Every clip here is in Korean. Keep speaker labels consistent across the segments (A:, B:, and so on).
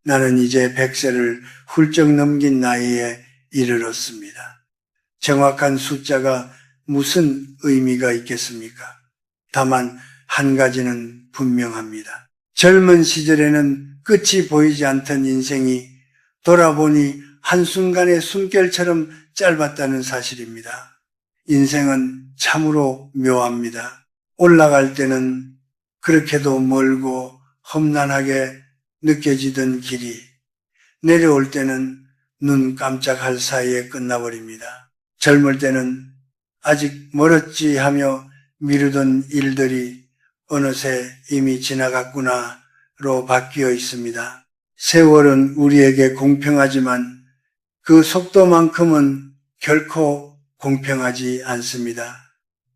A: 나는 이제 100세를 훌쩍 넘긴 나이에 이르렀습니다. 정확한 숫자가 무슨 의미가 있겠습니까? 다만 한 가지는 분명합니다. 젊은 시절에는 끝이 보이지 않던 인생이 돌아보니 한순간의 숨결처럼 짧았다는 사실입니다. 인생은 참으로 묘합니다. 올라갈 때는 그렇게도 멀고 험난하게 느껴지던 길이 내려올 때는 눈 깜짝할 사이에 끝나버립니다. 젊을 때는 아직 멀었지 하며 미루던 일들이 어느새 이미 지나갔구나로 바뀌어 있습니다. 세월은 우리에게 공평하지만 그 속도만큼은 결코 공평하지 않습니다.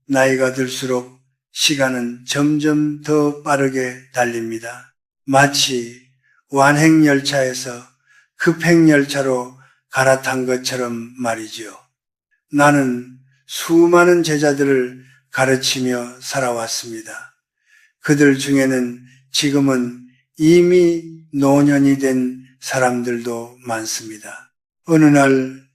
A: 나이가 들수록 시간은 점점 더 빠르게 달립니다. 마치 완행열차에서 급행열차로 갈아탄 것처럼 말이지요. 나는 수많은 제자들을 가르치며 살아왔습니다. 그들 중에는 지금은 이미 노년이 된 사람들도 많습니다. 어느 날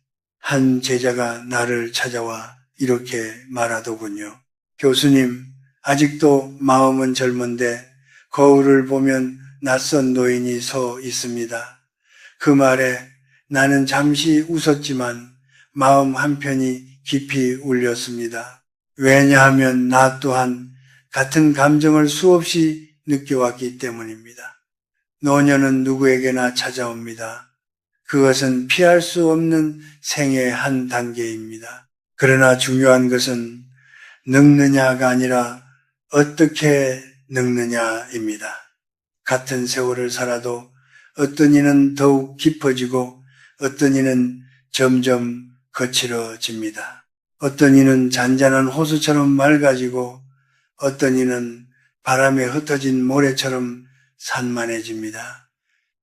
A: 한 제자가 나를 찾아와 이렇게 말하더군요. 교수님, 아직도 마음은 젊은데 거울을 보면 낯선 노인이 서 있습니다. 그 말에 나는 잠시 웃었지만 마음 한편이 깊이 울렸습니다. 왜냐하면 나 또한 같은 감정을 수없이 느껴왔기 때문입니다. 노년은 누구에게나 찾아옵니다. 그것은 피할 수 없는 생의 한 단계입니다. 그러나 중요한 것은 늙느냐가 아니라 어떻게 늙느냐입니다. 같은 세월을 살아도 어떤 이는 더욱 깊어지고 어떤 이는 점점 거칠어집니다. 어떤 이는 잔잔한 호수처럼 맑아지고 어떤 이는 바람에 흩어진 모래처럼 산만해집니다.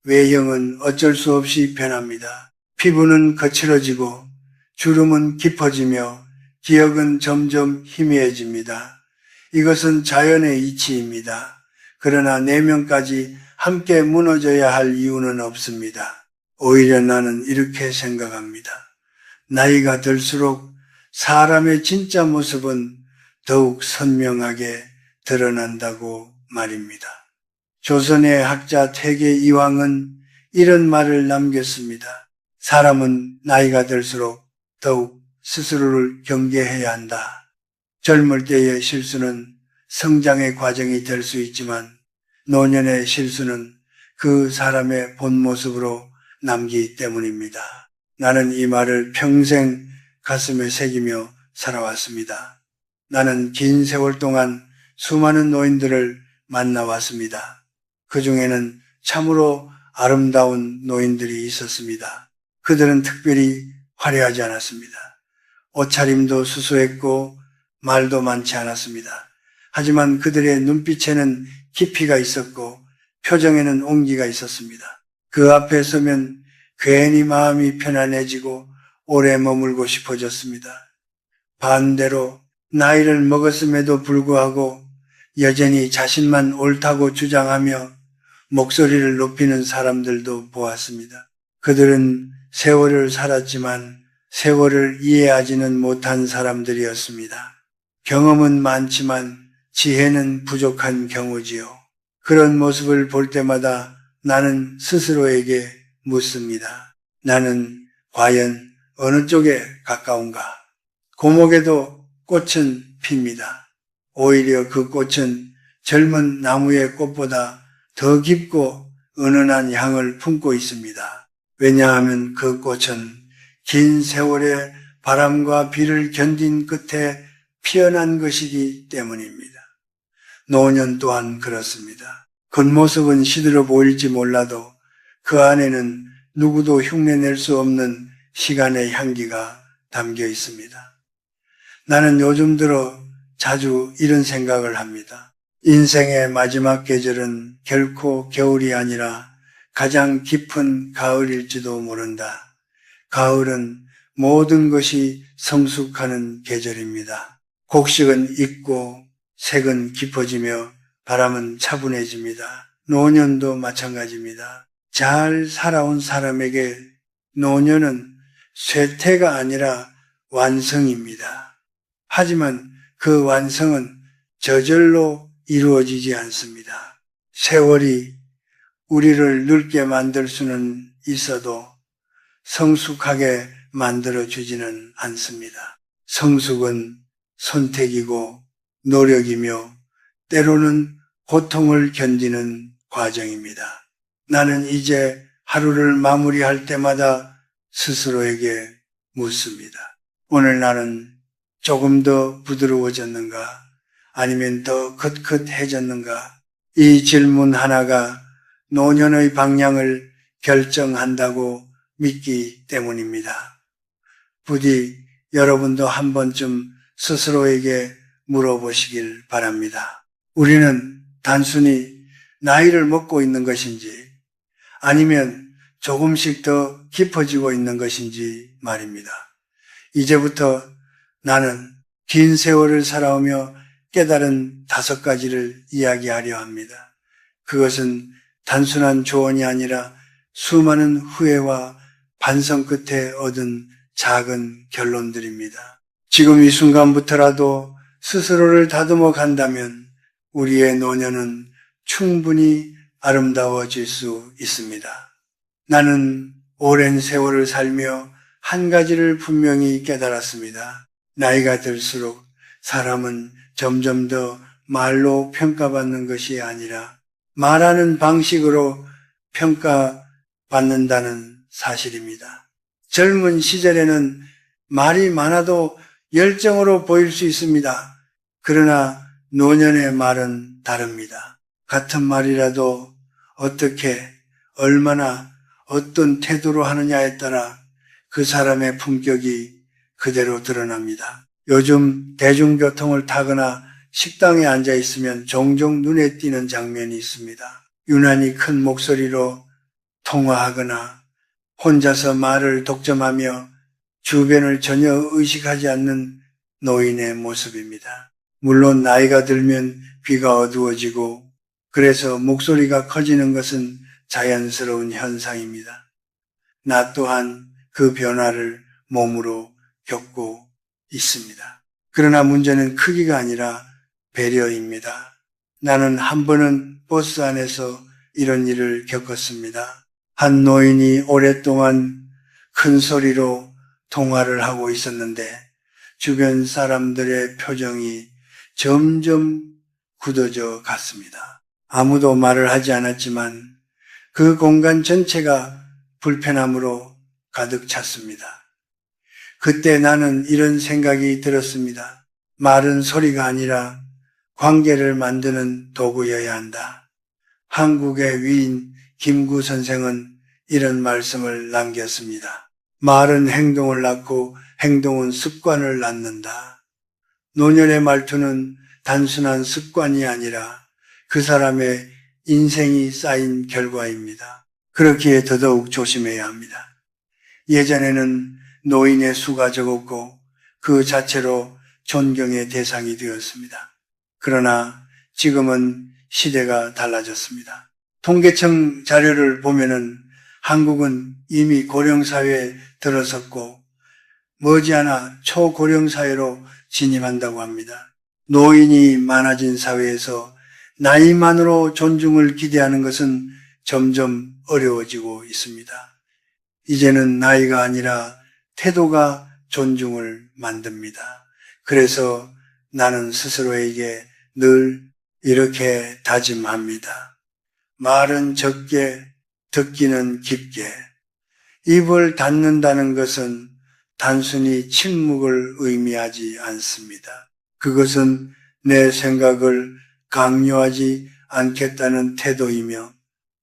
A: 외형은 어쩔 수 없이 변합니다. 피부는 거칠어지고 주름은 깊어지며 기억은 점점 희미해집니다. 이것은 자연의 이치입니다. 그러나 내면까지 함께 무너져야 할 이유는 없습니다. 오히려 나는 이렇게 생각합니다. 나이가 들수록 사람의 진짜 모습은 더욱 선명하게 드러난다고 말입니다. 조선의 학자 퇴계 이황은 이런 말을 남겼습니다. 사람은 나이가 들수록 더욱 스스로를 경계해야 한다. 젊을 때의 실수는 성장의 과정이 될 수 있지만 노년의 실수는 그 사람의 본 모습으로 남기 때문입니다. 나는 이 말을 평생 가슴에 새기며 살아왔습니다. 나는 긴 세월 동안 수많은 노인들을 만나왔습니다. 그 중에는 참으로 아름다운 노인들이 있었습니다. 그들은 특별히 화려하지 않았습니다. 옷차림도 수수했고 말도 많지 않았습니다. 하지만 그들의 눈빛에는 깊이가 있었고 표정에는 온기가 있었습니다. 그 앞에 서면 괜히 마음이 편안해지고 오래 머물고 싶어졌습니다. 반대로 나이를 먹었음에도 불구하고 여전히 자신만 옳다고 주장하며 목소리를 높이는 사람들도 보았습니다. 그들은 세월을 살았지만 세월을 이해하지는 못한 사람들이었습니다. 경험은 많지만 지혜는 부족한 경우지요. 그런 모습을 볼 때마다 나는 스스로에게 묻습니다. 나는 과연 어느 쪽에 가까운가? 고목에도 꽃은 핍니다. 오히려 그 꽃은 젊은 나무의 꽃보다 더 깊고 은은한 향을 품고 있습니다. 왜냐하면 그 꽃은 긴 세월의 바람과 비를 견딘 끝에 피어난 것이기 때문입니다. 노년 또한 그렇습니다. 겉모습은 시들어 보일지 몰라도 그 안에는 누구도 흉내낼 수 없는 시간의 향기가 담겨 있습니다. 나는 요즘 들어 자주 이런 생각을 합니다. 인생의 마지막 계절은 결코 겨울이 아니라 가장 깊은 가을일지도 모른다. 가을은 모든 것이 성숙하는 계절입니다. 곡식은 익고 색은 깊어지며 바람은 차분해집니다. 노년도 마찬가지입니다. 잘 살아온 사람에게 노년은 쇠퇴가 아니라 완성입니다. 하지만 그 완성은 저절로 이루어지지 않습니다. 세월이 우리를 늙게 만들 수는 있어도 성숙하게 만들어주지는 않습니다. 성숙은 선택이고 노력이며 때로는 고통을 견디는 과정입니다. 나는 이제 하루를 마무리할 때마다 스스로에게 묻습니다. 오늘 나는 조금 더 부드러워졌는가? 아니면 더 긋긋해졌는가? 이 질문 하나가 노년의 방향을 결정한다고 믿기 때문입니다. 부디 여러분도 한 번쯤 스스로에게 물어보시길 바랍니다. 우리는 단순히 나이를 먹고 있는 것인지 아니면 조금씩 더 깊어지고 있는 것인지 말입니다. 이제부터 나는 긴 세월을 살아오며 깨달은 5가지를 이야기하려 합니다. 그것은 단순한 조언이 아니라 수많은 후회와 반성 끝에 얻은 작은 결론들입니다. 지금 이 순간부터라도 스스로를 다듬어 간다면 우리의 노년은 충분히 아름다워질 수 있습니다. 나는 오랜 세월을 살며 한 가지를 분명히 깨달았습니다. 나이가 들수록 사람은 점점 더 말로 평가받는 것이 아니라 말하는 방식으로 평가받는다는 사실입니다. 젊은 시절에는 말이 많아도 열정으로 보일 수 있습니다. 그러나 노년의 말은 다릅니다. 같은 말이라도 어떻게, 얼마나, 어떤 태도로 하느냐에 따라 그 사람의 품격이 그대로 드러납니다. 요즘 대중교통을 타거나 식당에 앉아 있으면 종종 눈에 띄는 장면이 있습니다. 유난히 큰 목소리로 통화하거나 혼자서 말을 독점하며 주변을 전혀 의식하지 않는 노인의 모습입니다. 물론 나이가 들면 귀가 어두워지고 그래서 목소리가 커지는 것은 자연스러운 현상입니다. 나 또한 그 변화를 몸으로 겪고 있습니다. 그러나 문제는 크기가 아니라 배려입니다. 나는 한 번은 버스 안에서 이런 일을 겪었습니다. 한 노인이 오랫동안 큰 소리로 통화를 하고 있었는데 주변 사람들의 표정이 점점 굳어져 갔습니다. 아무도 말을 하지 않았지만 그 공간 전체가 불편함으로 가득 찼습니다. 그때 나는 이런 생각이 들었습니다. 말은 소리가 아니라 관계를 만드는 도구여야 한다. 한국의 위인 김구 선생은 이런 말씀을 남겼습니다. 말은 행동을 낳고 행동은 습관을 낳는다. 노년의 말투는 단순한 습관이 아니라 그 사람의 인생이 쌓인 결과입니다. 그렇기에 더더욱 조심해야 합니다. 예전에는 노인의 수가 적었고 그 자체로 존경의 대상이 되었습니다. 그러나 지금은 시대가 달라졌습니다. 통계청 자료를 보면은 한국은 이미 고령사회에 들어섰고 머지않아 초고령사회로 진입한다고 합니다. 노인이 많아진 사회에서 나이만으로 존중을 기대하는 것은 점점 어려워지고 있습니다. 이제는 나이가 아니라 태도가 존중을 만듭니다. 그래서 나는 스스로에게 늘 이렇게 다짐합니다. 말은 적게, 듣기는 깊게. 입을 닫는다는 것은 단순히 침묵을 의미하지 않습니다. 그것은 내 생각을 강요하지 않겠다는 태도이며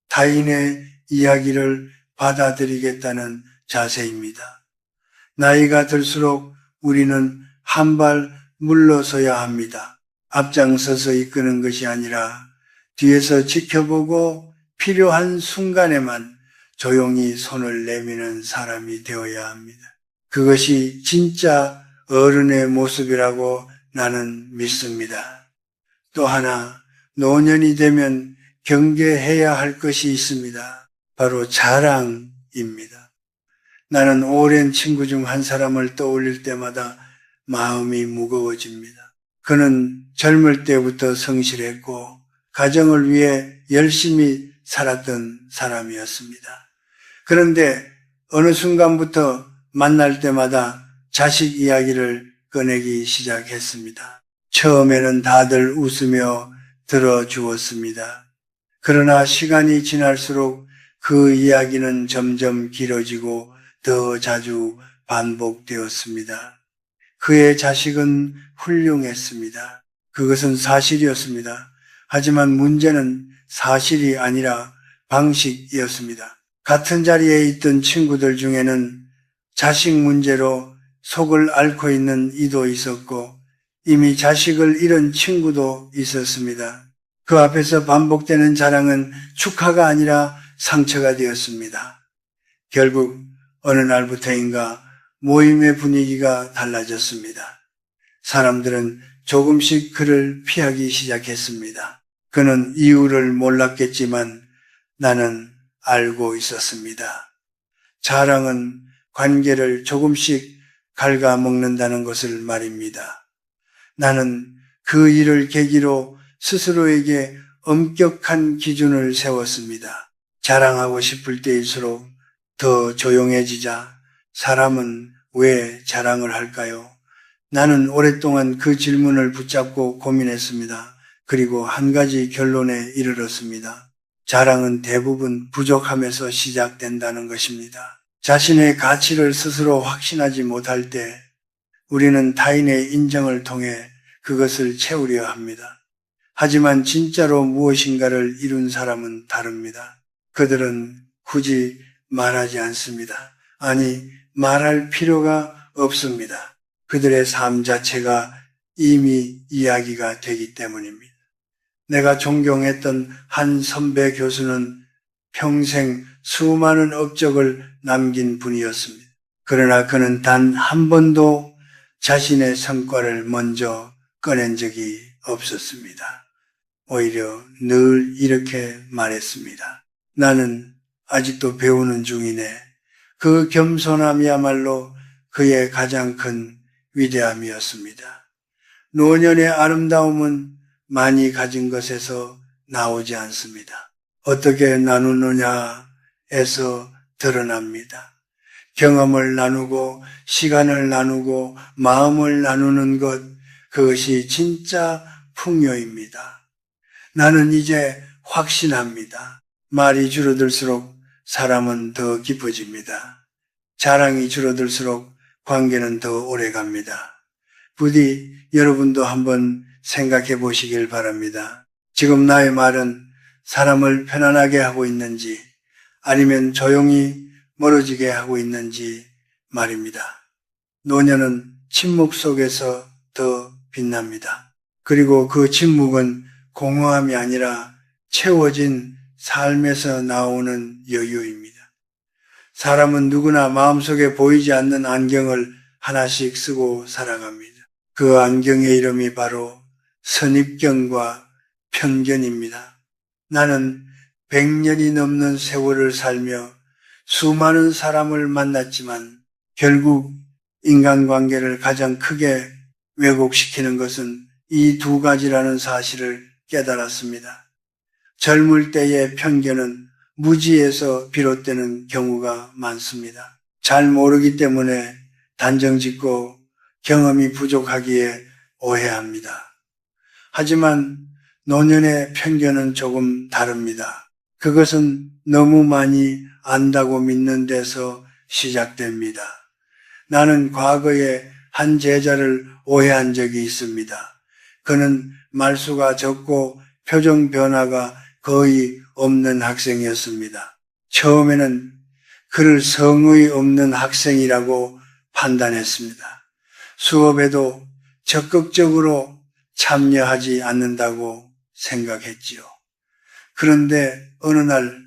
A: 타인의 이야기를 받아들이겠다는 자세입니다. 나이가 들수록 우리는 한 발 물러서야 합니다. 앞장서서 이끄는 것이 아니라 뒤에서 지켜보고 필요한 순간에만 조용히 손을 내미는 사람이 되어야 합니다. 그것이 진짜 어른의 모습이라고 나는 믿습니다. 또 하나, 노년이 되면 경계해야 할 것이 있습니다. 바로 자랑입니다. 나는 오랜 친구 중 한 사람을 떠올릴 때마다 마음이 무거워집니다. 그는 젊을 때부터 성실했고 가정을 위해 열심히 살았던 사람이었습니다. 그런데 어느 순간부터 만날 때마다 자식 이야기를 꺼내기 시작했습니다. 처음에는 다들 웃으며 들어주었습니다. 그러나 시간이 지날수록 그 이야기는 점점 길어지고 더 자주 반복되었습니다. 그의 자식은 훌륭했습니다. 그것은 사실이었습니다. 하지만 문제는 사실이 아니라 방식이었습니다. 같은 자리에 있던 친구들 중에는 자식 문제로 속을 앓고 있는 이도 있었고 이미 자식을 잃은 친구도 있었습니다. 그 앞에서 반복되는 자랑은 축하가 아니라 상처가 되었습니다. 결국 어느 날부터인가 모임의 분위기가 달라졌습니다. 사람들은 조금씩 그를 피하기 시작했습니다. 그는 이유를 몰랐겠지만 나는 알고 있었습니다. 자랑은 관계를 조금씩 갉아먹는다는 것을 말입니다. 나는 그 일을 계기로 스스로에게 엄격한 기준을 세웠습니다. 자랑하고 싶을 때일수록 더 조용해지자 사람은 왜 자랑을 할까요? 나는 오랫동안 그 질문을 붙잡고 고민했습니다. 그리고 한 가지 결론에 이르렀습니다. 자랑은 대부분 부족함에서 시작된다는 것입니다. 자신의 가치를 스스로 확신하지 못할 때 우리는 타인의 인정을 통해 그것을 채우려 합니다. 하지만 진짜로 무엇인가를 이룬 사람은 다릅니다. 그들은 굳이 말하지 않습니다. 아니, 말할 필요가 없습니다. 그들의 삶 자체가 이미 이야기가 되기 때문입니다. 내가 존경했던 한 선배 교수는 평생 수많은 업적을 남긴 분이었습니다. 그러나 그는 단 한 번도 자신의 성과를 먼저 꺼낸 적이 없었습니다. 오히려 늘 이렇게 말했습니다. 나는 아직도 배우는 중이네. 그 겸손함이야말로 그의 가장 큰 위대함이었습니다. 노년의 아름다움은 많이 가진 것에서 나오지 않습니다. 어떻게 나누느냐에서 드러납니다. 경험을 나누고 시간을 나누고 마음을 나누는 것, 그것이 진짜 풍요입니다. 나는 이제 확신합니다. 말이 줄어들수록 사람은 더 깊어집니다. 자랑이 줄어들수록 관계는 더 오래갑니다. 부디 여러분도 한번 생각해 보시길 바랍니다. 지금 나의 말은 사람을 편안하게 하고 있는지 아니면 조용히 멀어지게 하고 있는지 말입니다. 노년은 침묵 속에서 더 빛납니다. 그리고 그 침묵은 공허함이 아니라 채워진 삶에서 나오는 여유입니다. 사람은 누구나 마음속에 보이지 않는 안경을 하나씩 쓰고 살아갑니다. 그 안경의 이름이 바로 선입견과 편견입니다. 나는 100년이 넘는 세월을 살며 수많은 사람을 만났지만 결국 인간관계를 가장 크게 왜곡시키는 것은 이 두 가지라는 사실을 깨달았습니다. 젊을 때의 편견은 무지에서 비롯되는 경우가 많습니다. 잘 모르기 때문에 단정짓고 경험이 부족하기에 오해합니다. 하지만 노년의 편견은 조금 다릅니다. 그것은 너무 많이 안다고 믿는 데서 시작됩니다. 나는 과거에 한 제자를 오해한 적이 있습니다. 그는 말수가 적고 표정 변화가 거의 없는 학생이었습니다. 처음에는 그를 성의 없는 학생이라고 판단했습니다. 수업에도 적극적으로 참여하지 않는다고 생각했지요. 그런데 어느 날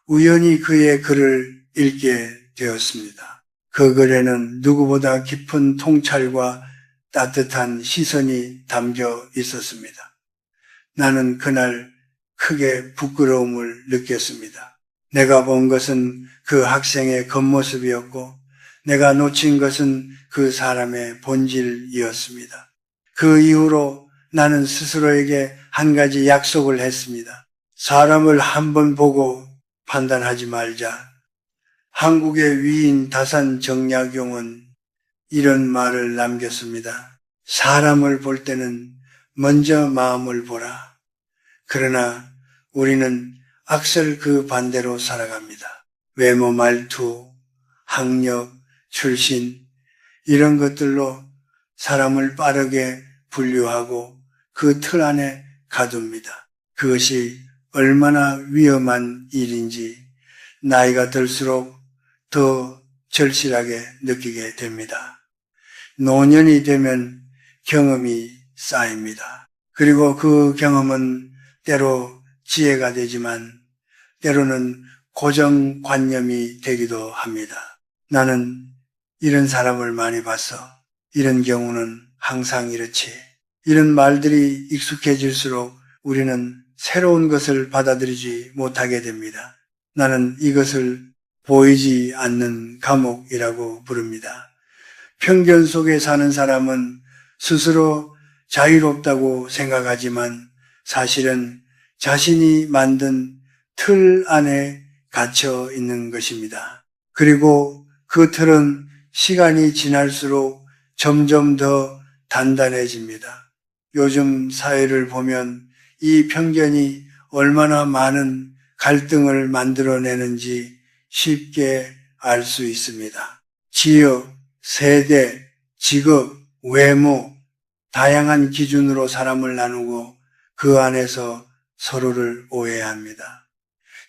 A: 우연히 그의 글을 읽게 되었습니다. 그 글에는 누구보다 깊은 통찰과 따뜻한 시선이 담겨 있었습니다. 나는 그날 크게 부끄러움을 느꼈습니다. 내가 본 것은 그 학생의 겉모습이었고 내가 놓친 것은 그 사람의 본질이었습니다. 그 이후로 나는 스스로에게 한 가지 약속을 했습니다. 사람을 한 번 보고 판단하지 말자. 한국의 위인 다산 정약용은 이런 말을 남겼습니다. 사람을 볼 때는 먼저 마음을 보라. 그러나 우리는 악설 그 반대로 살아갑니다. 외모, 말투, 학력, 출신 이런 것들로 사람을 빠르게 분류하고 그 틀 안에 가둡니다. 그것이 얼마나 위험한 일인지 나이가 들수록 더 절실하게 느끼게 됩니다. 노년이 되면 경험이 쌓입니다. 그리고 그 경험은 때로 지혜가 되지만 때로는 고정관념이 되기도 합니다. 나는 이런 사람을 많이 봤어. 이런 경우는 항상 이렇지. 이런 말들이 익숙해질수록 우리는 새로운 것을 받아들이지 못하게 됩니다. 나는 이것을 보이지 않는 감옥이라고 부릅니다. 편견 속에 사는 사람은 스스로 자유롭다고 생각하지만 사실은 자신이 만든 틀 안에 갇혀 있는 것입니다. 그리고 그 틀은 시간이 지날수록 점점 더 단단해집니다. 요즘 사회를 보면 이 편견이 얼마나 많은 갈등을 만들어내는지 쉽게 알 수 있습니다. 지역, 세대, 직업, 외모, 다양한 기준으로 사람을 나누고 그 안에서 서로를 오해합니다.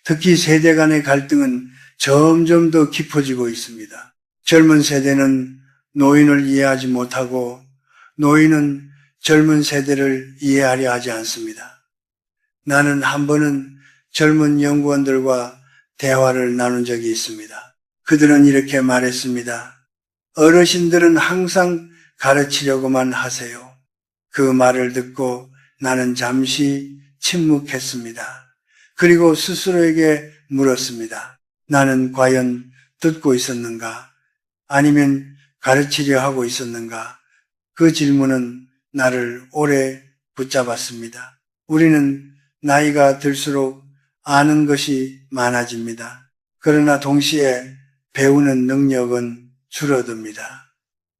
A: 특히 세대 간의 갈등은 점점 더 깊어지고 있습니다. 젊은 세대는 노인을 이해하지 못하고 노인은 젊은 세대를 이해하려 하지 않습니다. 나는 한 번은 젊은 연구원들과 대화를 나눈 적이 있습니다. 그들은 이렇게 말했습니다. 어르신들은 항상 가르치려고만 하세요. 그 말을 듣고 나는 잠시 침묵했습니다. 그리고 스스로에게 물었습니다. 나는 과연 듣고 있었는가? 아니면 가르치려 하고 있었는가? 그 질문은 나를 오래 붙잡았습니다. 우리는 나이가 들수록 아는 것이 많아집니다. 그러나 동시에 배우는 능력은 줄어듭니다.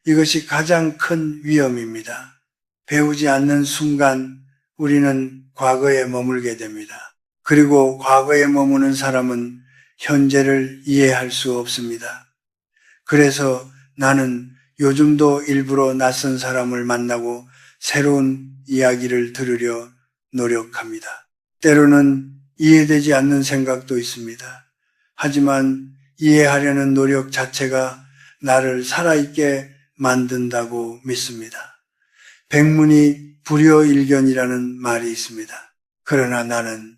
A: 이것이 가장 큰 위험입니다. 배우지 않는 순간 우리는 과거에 머물게 됩니다. 그리고 과거에 머무는 사람은 현재를 이해할 수 없습니다. 그래서 나는 요즘도 일부러 낯선 사람을 만나고 새로운 이야기를 들으려 노력합니다. 때로는 이해되지 않는 생각도 있습니다. 하지만 이해하려는 노력 자체가 나를 살아있게 만든다고 믿습니다. 백문이 불여일견이라는 말이 있습니다. 그러나 나는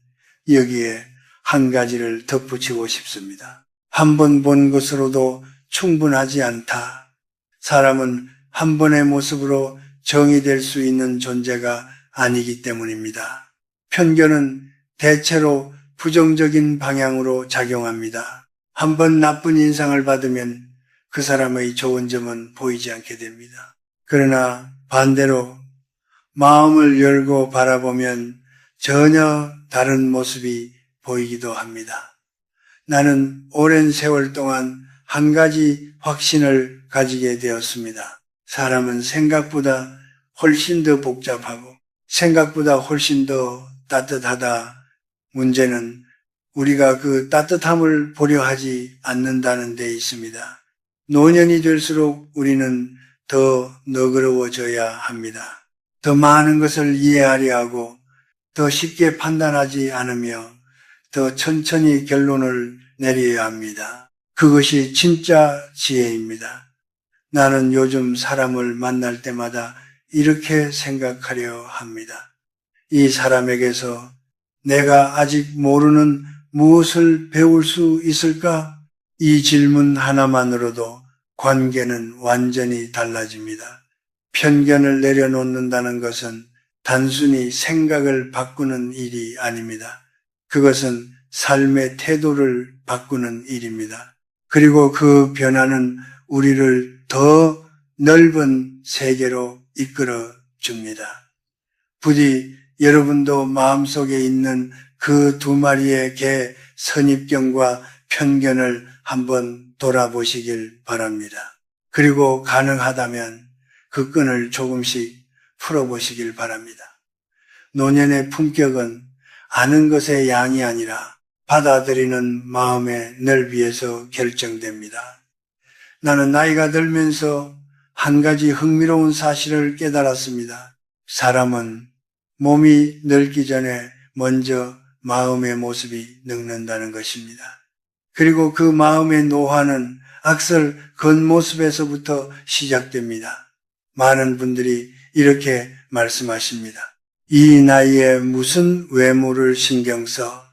A: 여기에 한 가지를 덧붙이고 싶습니다. 한 번 본 것으로도 충분하지 않다. 사람은 한 번의 모습으로 정의될 수 있는 존재가 아니기 때문입니다. 편견은 대체로 부정적인 방향으로 작용합니다. 한 번 나쁜 인상을 받으면 그 사람의 좋은 점은 보이지 않게 됩니다. 그러나 반대로 마음을 열고 바라보면 전혀 다른 모습이 보이기도 합니다. 나는 오랜 세월 동안 한 가지 확신을 가지게 되었습니다. 사람은 생각보다 훨씬 더 복잡하고 생각보다 훨씬 더 따뜻하다. 문제는 우리가 그 따뜻함을 보려 하지 않는다는 데 있습니다. 노년이 될수록 우리는 더 너그러워져야 합니다. 더 많은 것을 이해하려 하고 더 쉽게 판단하지 않으며 더 천천히 결론을 내려야 합니다. 그것이 진짜 지혜입니다. 나는 요즘 사람을 만날 때마다 이렇게 생각하려 합니다. 이 사람에게서 내가 아직 모르는 무엇을 배울 수 있을까? 이 질문 하나만으로도 관계는 완전히 달라집니다. 편견을 내려놓는다는 것은 단순히 생각을 바꾸는 일이 아닙니다. 그것은 삶의 태도를 바꾸는 일입니다. 그리고 그 변화는 우리를 더 넓은 세계로 이끌어 줍니다. 부디 여러분도 마음속에 있는 그 2마리의 개 선입견과 편견을 한번 돌아보시길 바랍니다. 그리고 가능하다면 그 끈을 조금씩 풀어보시길 바랍니다. 노년의 품격은 아는 것의 양이 아니라 받아들이는 마음의 넓이에서 결정됩니다. 나는 나이가 들면서 한 가지 흥미로운 사실을 깨달았습니다. 사람은 몸이 늙기 전에 먼저 마음의 모습이 늙는다는 것입니다. 그리고 그 마음의 노화는 악설 겉모습에서부터 시작됩니다. 많은 분들이 이렇게 말씀하십니다. 이 나이에 무슨 외모를 신경 써?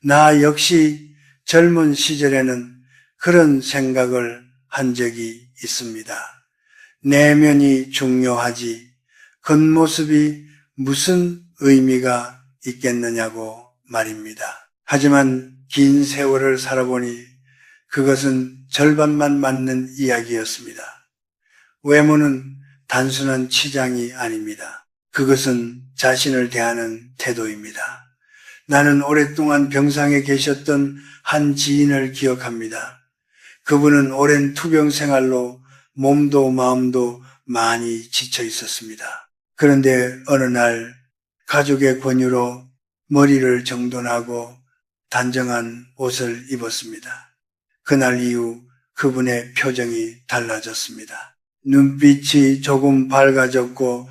A: 나 역시 젊은 시절에는 그런 생각을 한 적이 있습니다. 내면이 중요하지 겉모습이 무슨 의미가 있겠느냐고 말입니다. 하지만 긴 세월을 살아보니 그것은 절반만 맞는 이야기였습니다. 외모는 단순한 치장이 아닙니다. 그것은 자신을 대하는 태도입니다. 나는 오랫동안 병상에 계셨던 한 지인을 기억합니다. 그분은 오랜 투병 생활로 몸도 마음도 많이 지쳐 있었습니다. 그런데 어느 날 가족의 권유로 머리를 정돈하고 단정한 옷을 입었습니다. 그날 이후 그분의 표정이 달라졌습니다. 눈빛이 조금 밝아졌고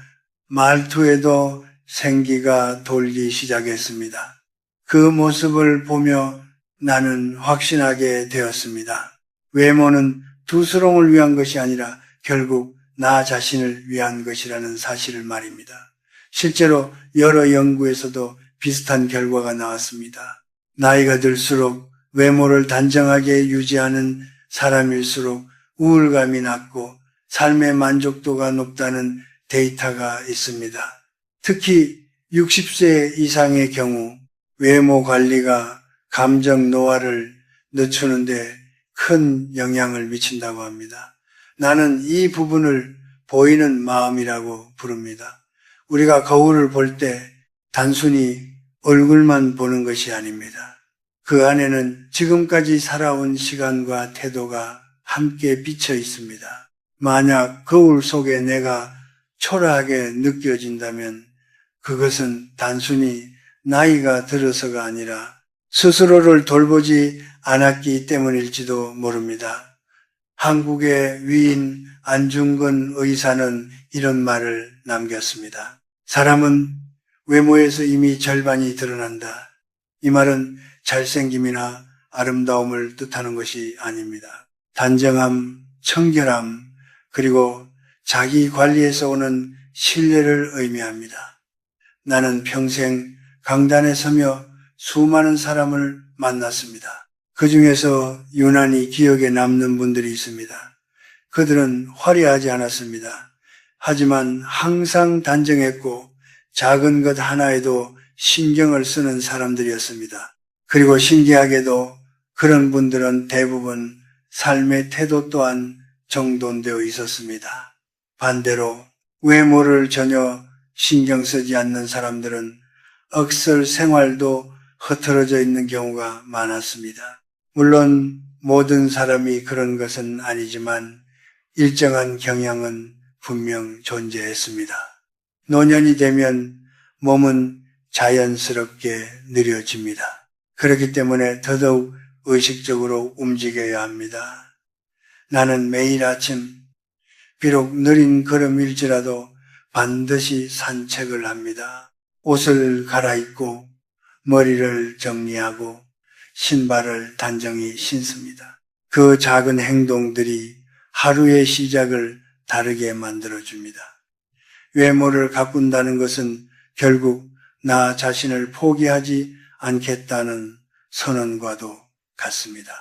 A: 말투에도 생기가 돌기 시작했습니다. 그 모습을 보며 나는 확신하게 되었습니다. 외모는 두스러움을 위한 것이 아니라 결국 나 자신을 위한 것이라는 사실을 말입니다. 실제로 여러 연구에서도 비슷한 결과가 나왔습니다. 나이가 들수록 외모를 단정하게 유지하는 사람일수록 우울감이 낮고 삶의 만족도가 높다는 데이터가 있습니다. 특히 60세 이상의 경우 외모 관리가 감정 노화를 늦추는데 큰 영향을 미친다고 합니다. 나는 이 부분을 보이는 마음이라고 부릅니다. 우리가 거울을 볼 때 단순히 얼굴만 보는 것이 아닙니다. 그 안에는 지금까지 살아온 시간과 태도가 함께 비쳐 있습니다. 만약 거울 속에 내가 초라하게 느껴진다면 그것은 단순히 나이가 들어서가 아니라 스스로를 돌보지 않았기 때문일지도 모릅니다. 한국의 위인 안중근 의사는 이런 말을 남겼습니다. 사람은 외모에서 이미 절반이 드러난다. 이 말은 잘생김이나 아름다움을 뜻하는 것이 아닙니다. 단정함, 청결함, 그리고 자기 관리에서 오는 신뢰를 의미합니다. 나는 평생 강단에 서며 수많은 사람을 만났습니다. 그 중에서 유난히 기억에 남는 분들이 있습니다. 그들은 화려하지 않았습니다. 하지만 항상 단정했고 작은 것 하나에도 신경을 쓰는 사람들이었습니다. 그리고 신기하게도 그런 분들은 대부분 삶의 태도 또한 정돈되어 있었습니다. 반대로 외모를 전혀 신경 쓰지 않는 사람들은 억설 생활도 흐트러져 있는 경우가 많았습니다. 물론 모든 사람이 그런 것은 아니지만 일정한 경향은 분명 존재했습니다. 노년이 되면 몸은 자연스럽게 느려집니다. 그렇기 때문에 더더욱 의식적으로 움직여야 합니다. 나는 매일 아침 비록 느린 걸음일지라도 반드시 산책을 합니다. 옷을 갈아입고 머리를 정리하고 신발을 단정히 신습니다. 그 작은 행동들이 하루의 시작을 다르게 만들어줍니다. 외모를 가꾼다는 것은 결국 나 자신을 포기하지 않겠다는 선언과도 같습니다.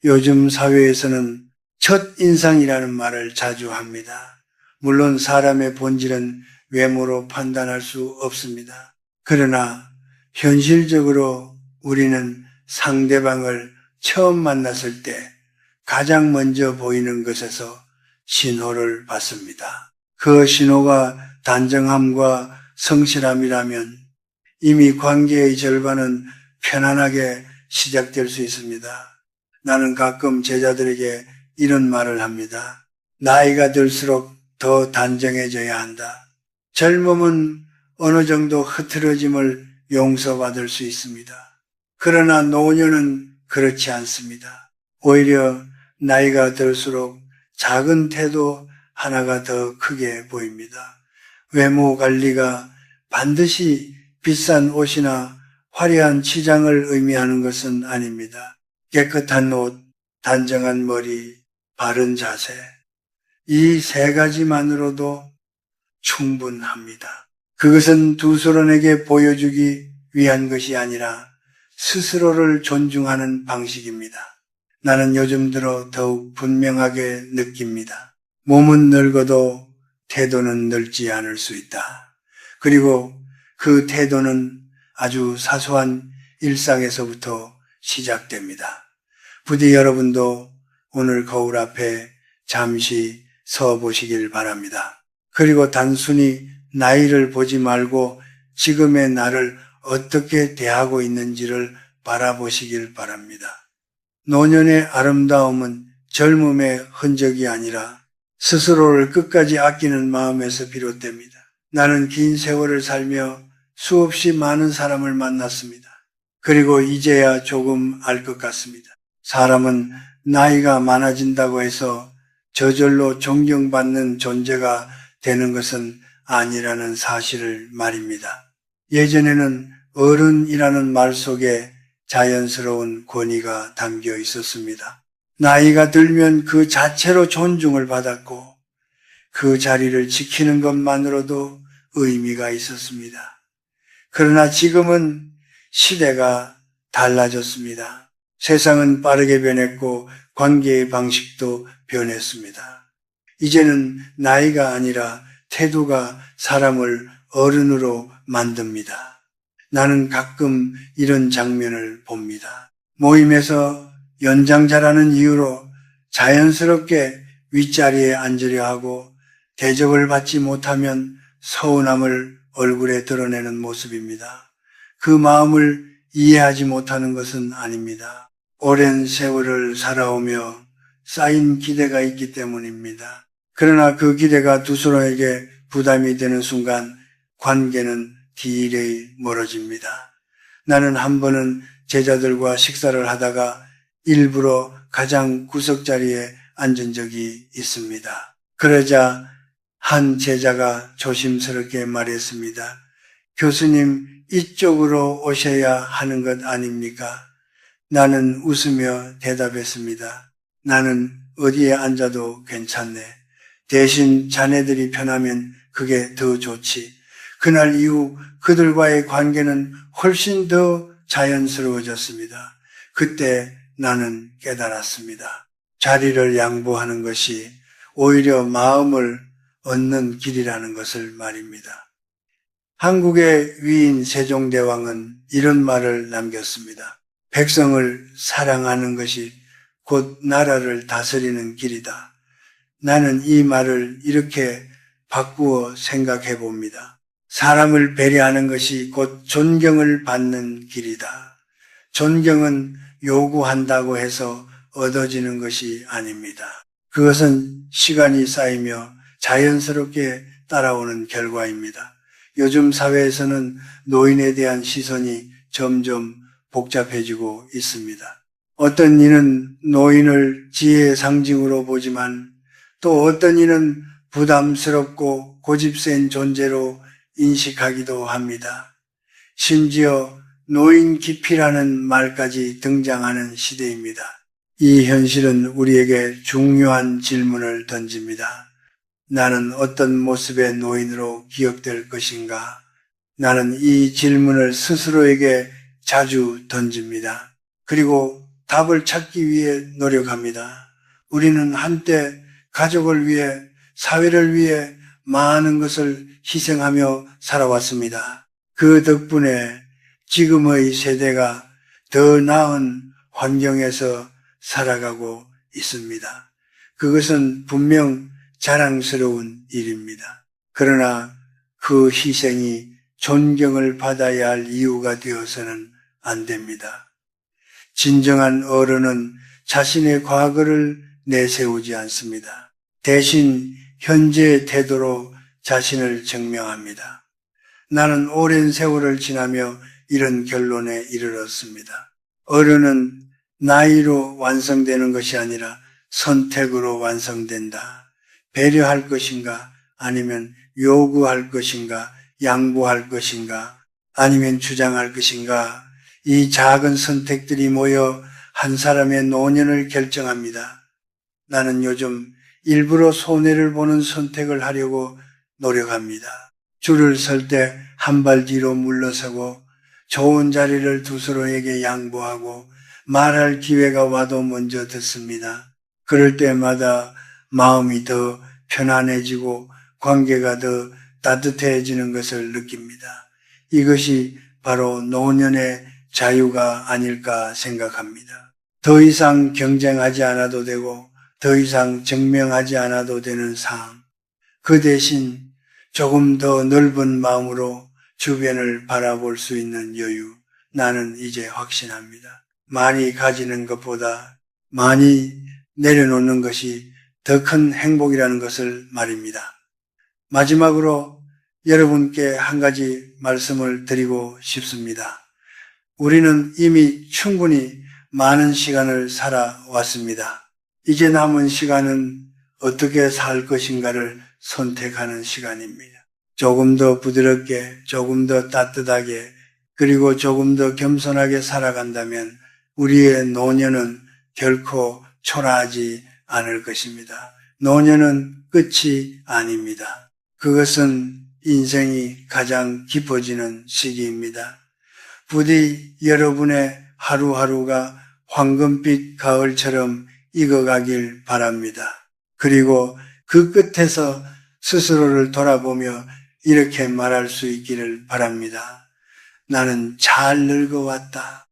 A: 요즘 사회에서는 첫 인상이라는 말을 자주 합니다. 물론 사람의 본질은 외모로 판단할 수 없습니다. 그러나 현실적으로 우리는 상대방을 처음 만났을 때 가장 먼저 보이는 것에서 신호를 받습니다. 그 신호가 단정함과 성실함이라면 이미 관계의 절반은 편안하게 시작될 수 있습니다. 나는 가끔 제자들에게 이런 말을 합니다. 나이가 들수록 더 단정해져야 한다. 젊음은 어느 정도 흐트러짐을 용서받을 수 있습니다. 그러나 노년은 그렇지 않습니다. 오히려 나이가 들수록 작은 태도 하나가 더 크게 보입니다. 외모 관리가 반드시 비싼 옷이나 화려한 치장을 의미하는 것은 아닙니다. 깨끗한 옷, 단정한 머리, 바른 자세. 이 세 가지만으로도 충분합니다. 그것은 두 사람에게 보여주기 위한 것이 아니라 스스로를 존중하는 방식입니다. 나는 요즘 들어 더욱 분명하게 느낍니다. 몸은 늙어도 태도는 늙지 않을 수 있다. 그리고 그 태도는 아주 사소한 일상에서부터 시작됩니다. 부디 여러분도 오늘 거울 앞에 잠시 서 보시길 바랍니다. 그리고 단순히 나이를 보지 말고 지금의 나를 어떻게 대하고 있는지를 바라보시길 바랍니다. 노년의 아름다움은 젊음의 흔적이 아니라 스스로를 끝까지 아끼는 마음에서 비롯됩니다. 나는 긴 세월을 살며 수없이 많은 사람을 만났습니다. 그리고 이제야 조금 알 것 같습니다. 사람은 나이가 많아진다고 해서 저절로 존경받는 존재가 되는 것은 아니라는 사실을 말입니다. 예전에는 어른이라는 말 속에 자연스러운 권위가 담겨 있었습니다. 나이가 들면 그 자체로 존중을 받았고 그 자리를 지키는 것만으로도 의미가 있었습니다. 그러나 지금은 시대가 달라졌습니다. 세상은 빠르게 변했고 관계의 방식도 변했습니다. 이제는 나이가 아니라 태도가 사람을 어른으로 만듭니다. 나는 가끔 이런 장면을 봅니다. 모임에서 연장자라는 이유로 자연스럽게 윗자리에 앉으려 하고 대접을 받지 못하면 서운함을 얼굴에 드러내는 모습입니다. 그 마음을 이해하지 못하는 것은 아닙니다. 오랜 세월을 살아오며 쌓인 기대가 있기 때문입니다. 그러나 그 기대가 두 사람에게 부담이 되는 순간 관계는 딜이 멀어집니다. 나는 한 번은 제자들과 식사를 하다가 일부러 가장 구석자리에 앉은 적이 있습니다. 그러자 한 제자가 조심스럽게 말했습니다. 교수님, 이쪽으로 오셔야 하는 것 아닙니까? 나는 웃으며 대답했습니다. 나는 어디에 앉아도 괜찮네. 대신 자네들이 편하면 그게 더 좋지. 그날 이후 그들과의 관계는 훨씬 더 자연스러워졌습니다. 그때 나는 깨달았습니다. 자리를 양보하는 것이 오히려 마음을 얻는 길이라는 것을 말입니다. 한국의 위인 세종대왕은 이런 말을 남겼습니다. 백성을 사랑하는 것이 곧 나라를 다스리는 길이다. 나는 이 말을 이렇게 바꾸어 생각해 봅니다. 사람을 배려하는 것이 곧 존경을 받는 길이다. 존경은 요구한다고 해서 얻어지는 것이 아닙니다. 그것은 시간이 쌓이며 자연스럽게 따라오는 결과입니다. 요즘 사회에서는 노인에 대한 시선이 점점 복잡해지고 있습니다. 어떤 이는 노인을 지혜의 상징으로 보지만 또 어떤 이는 부담스럽고 고집센 존재로 인식하기도 합니다. 심지어 노인 기피라는 말까지 등장하는 시대입니다. 이 현실은 우리에게 중요한 질문을 던집니다. 나는 어떤 모습의 노인으로 기억될 것인가? 나는 이 질문을 스스로에게 자주 던집니다. 그리고 답을 찾기 위해 노력합니다. 우리는 한때 가족을 위해, 사회를 위해 많은 것을 희생하며 살아왔습니다. 그 덕분에 지금의 세대가 더 나은 환경에서 살아가고 있습니다. 그것은 분명 자랑스러운 일입니다. 그러나 그 희생이 존경을 받아야 할 이유가 되어서는 안 됩니다. 진정한 어른은 자신의 과거를 내세우지 않습니다. 대신 현재의 태도로 자신을 증명합니다. 나는 오랜 세월을 지나며 이런 결론에 이르렀습니다. 어른은 나이로 완성되는 것이 아니라 선택으로 완성된다. 배려할 것인가, 아니면 요구할 것인가, 양보할 것인가, 아니면 주장할 것인가, 이 작은 선택들이 모여 한 사람의 노년을 결정합니다. 나는 요즘 일부러 손해를 보는 선택을 하려고 노력합니다. 줄을 설 때 한 발 뒤로 물러서고 좋은 자리를 두 서로에게 양보하고 말할 기회가 와도 먼저 듣습니다. 그럴 때마다 마음이 더 편안해지고 관계가 더 따뜻해지는 것을 느낍니다. 이것이 바로 노년의 자유가 아닐까 생각합니다. 더 이상 경쟁하지 않아도 되고 더 이상 증명하지 않아도 되는 상황. 그 대신 조금 더 넓은 마음으로 주변을 바라볼 수 있는 여유. 나는 이제 확신합니다. 많이 가지는 것보다 많이 내려놓는 것이 더 큰 행복이라는 것을 말입니다. 마지막으로 여러분께 한 가지 말씀을 드리고 싶습니다. 우리는 이미 충분히 많은 시간을 살아왔습니다. 이제 남은 시간은 어떻게 살 것인가를 선택하는 시간입니다. 조금 더 부드럽게, 조금 더 따뜻하게, 그리고 조금 더 겸손하게 살아간다면 우리의 노년은 결코 초라하지 않을 것입니다. 노년은 끝이 아닙니다. 그것은 인생이 가장 깊어지는 시기입니다. 부디 여러분의 하루하루가 황금빛 가을처럼 익어가길 바랍니다. 그리고 그 끝에서 스스로를 돌아보며 이렇게 말할 수 있기를 바랍니다. 나는 잘 늙어왔다.